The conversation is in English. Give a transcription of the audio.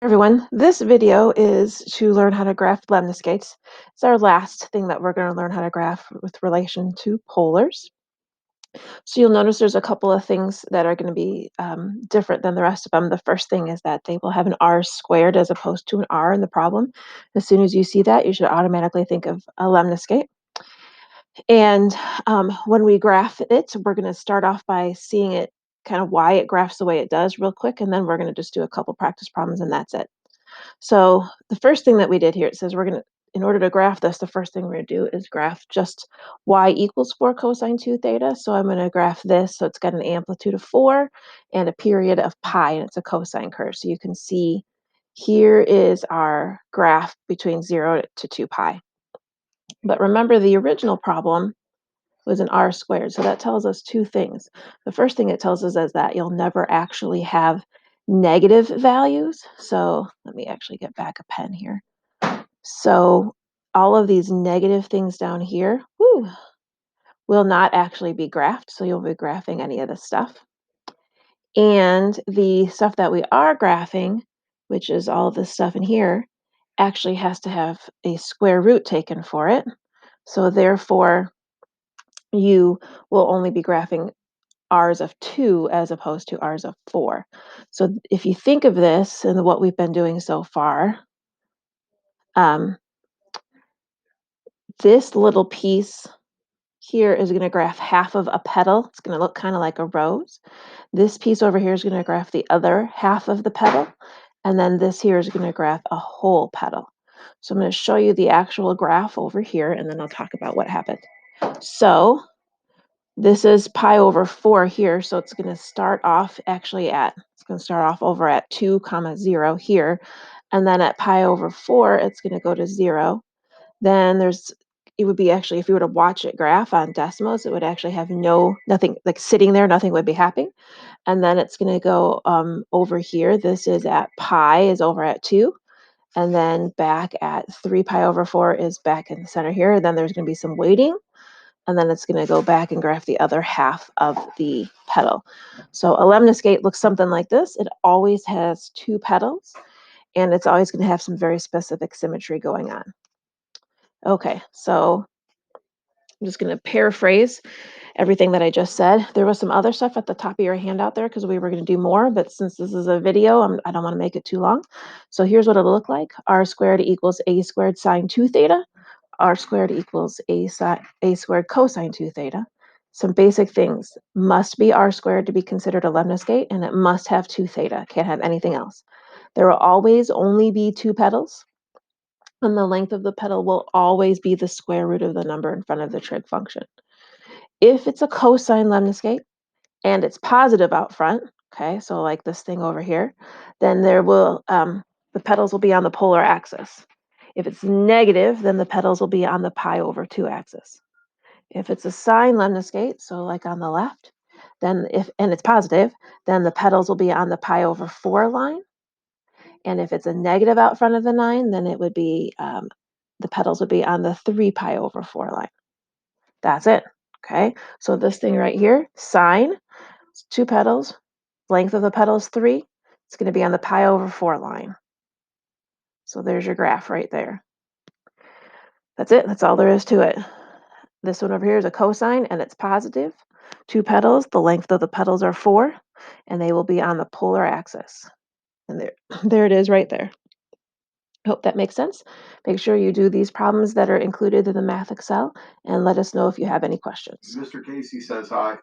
Everyone, this video is to learn how to graph lemniscates. It's our last thing that we're going to learn how to graph with relation to polars. So you'll notice there's a couple of things that are going to be different than the rest of them. The first thing is that they will have an r squared as opposed to an r in the problem. As soon as you see that, you should automatically think of a lemniscate. And when we graph it, we're going to start off by seeing it kind of why it graphs the way it does real quick, and then we're going to just do a couple practice problems and that's it. So the first thing that we did here, it says in order to graph this, the first thing we're going to do is graph just y equals 4 cosine 2 theta. So I'm going to graph this. So it's got an amplitude of 4 and a period of pi, and it's a cosine curve. So you can see here is our graph between 0 to 2 pi. But remember, the original problem was an r squared. So that tells us two things. The first thing it tells us is that you'll never actually have negative values. So let me actually get back a pen here. So all of these negative things down here will not actually be graphed. So you'll be graphing any of this stuff. And the stuff that we are graphing, which is all of this stuff in here, actually has to have a square root taken for it. So therefore, you will only be graphing r's of 2 as opposed to r's of 4. So if you think of this and what we've been doing so far, this little piece here is going to graph half of a petal. It's going to look kind of like a rose. This piece over here is going to graph the other half of the petal. And then this here is going to graph a whole petal. So I'm going to show you the actual graph over here, and then I'll talk about what happened. So this is pi over 4 here, so it's going to start off over at 2 comma 0 here, and then at pi over 4 it's going to go to 0. Then it would be actually, if you were to watch it graph on decimals, it would actually have nothing like sitting there, nothing would be happening. And then it's going to go over here. This is at pi is over at 2, and then back at 3 pi over 4 is back in the center here. And then there's going to be some waiting, and then it's going to go back and graph the other half of the petal. So a lemniscate looks something like this. It always has 2 petals, and it's always going to have some very specific symmetry going on. Okay, so I'm just going to paraphrase everything that I just said. There was some other stuff at the top of your handout there because we were going to do more, but since this is a video, I don't want to make it too long. So here's what it'll look like. R squared equals a squared sine 2 theta. R squared equals a squared cosine 2 theta. Some basic things. Must be r squared to be considered a lemniscate, and it must have 2 theta. Can't have anything else. There will always only be 2 petals, and the length of the petal will always be the square root of the number in front of the trig function. If it's a cosine lemniscate and it's positive out front, okay, so like this thing over here, then there will the petals will be on the polar axis. If it's negative, then the petals will be on the pi over 2 axis. If it's a sine lemniscate, so like on the left, and it's positive, then the petals will be on the pi over 4 line. And if it's a negative out front of the 9, then it would be the petals would be on the 3 pi over 4 line. That's it. Okay, so this thing right here, sine, 2 petals, length of the petal is 3. It's going to be on the pi over 4 line. So there's your graph right there. That's it. That's all there is to it. This one over here is a cosine, and it's positive. 2 petals, the length of the petals are 4, and they will be on the polar axis. And there it is right there. Hope that makes sense. Make sure you do these problems that are included in the Math Excel, and let us know if you have any questions. Mr. Casey says hi.